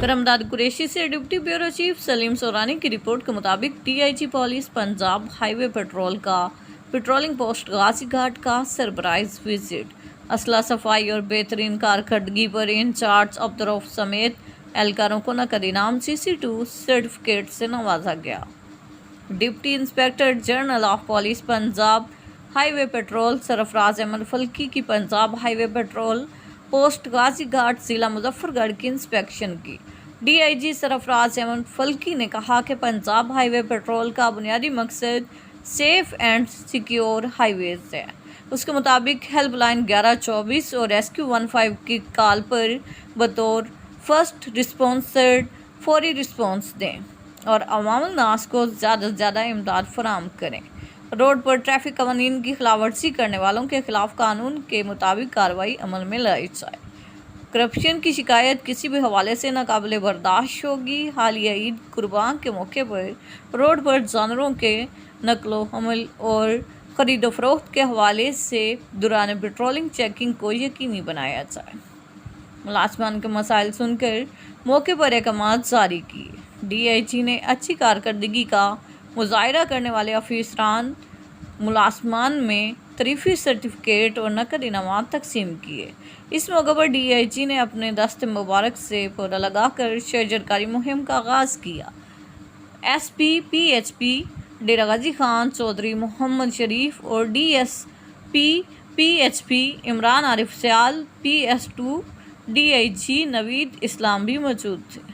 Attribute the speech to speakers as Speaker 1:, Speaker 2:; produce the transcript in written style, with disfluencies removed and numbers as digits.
Speaker 1: करमदाद कुरैशी से deputy bureau chief Salim सोरानी की report के मुताबिक DIG police Punjab highway petrol का पेट्रोलिंग पोस्ट गाजी घाट का सरप्राइज विजिट, असला सफाई और बेहतरीन कारकर्दगी पर इंचार्ज अब्दुर्रऊफ समेत एहलकारों को नकद इनाम CC2 सर्टिफिकेट से नवाजा गया। Deputy inspector general of police Punjab highway patrol Sarfaraz Ahmed Falki की Punjab highway patrol post Ghazi Ghat जिला मुजफ्फरगढ़ की इंस्पेक्शन की। डीआईजी सरफराज अहमद फल्की ने कहा कि पंजाब हाईवे पेट्रोल का बुनियादी मकसद सेफ एंड सिक्योर हाईवेज है। उसके मुताबिक हेल्पलाइन 1124 और रेस्क्यू 15 की कॉल पर बतौर फर्स्ट रिस्पॉन्सर फौरी रिस्पॉन्स दें और अवामुल नास को ज़्यादा से ज़्यादा इमदाद फराहम करें। रोड पर ट्रैफिक कवानीन की खिलाफवर्जी करने वालों के खिलाफ कानून के मुताबिक कार्रवाई अमल में लाई जाए। करप्शन की शिकायत किसी भी हवाले से नाकाबिले बर्दाश्त होगी। हालिया ईद कुर्बान के मौके पर रोड पर जानवरों के नकलो हमल और खरीदो फरोख्त के हवाले से दौरान पेट्रोलिंग चेकिंग को यकीनी बनाया जाए। मुलाजमान के मसाइल सुनकर मौके पर अहकामात जारी किए। डीआईजी ने अच्छी कारकर्दगी का मुजाहिरा करने वाले अफसरान मुलाजमान में तरीफी सर्टिफिकेट और नकद इनामात तकसीम किए। इस मौके पर डीआईजी ने अपने दस्त मुबारक से पौधा लगाकर शजरकारी मुहिम का आगाज़ किया। SP PHP डेरा गाजी खान चौधरी मोहम्मद शरीफ और DSP PHP Imran Arif Sayal PS2 DIG Naveed इस्लाम भी मौजूद थे।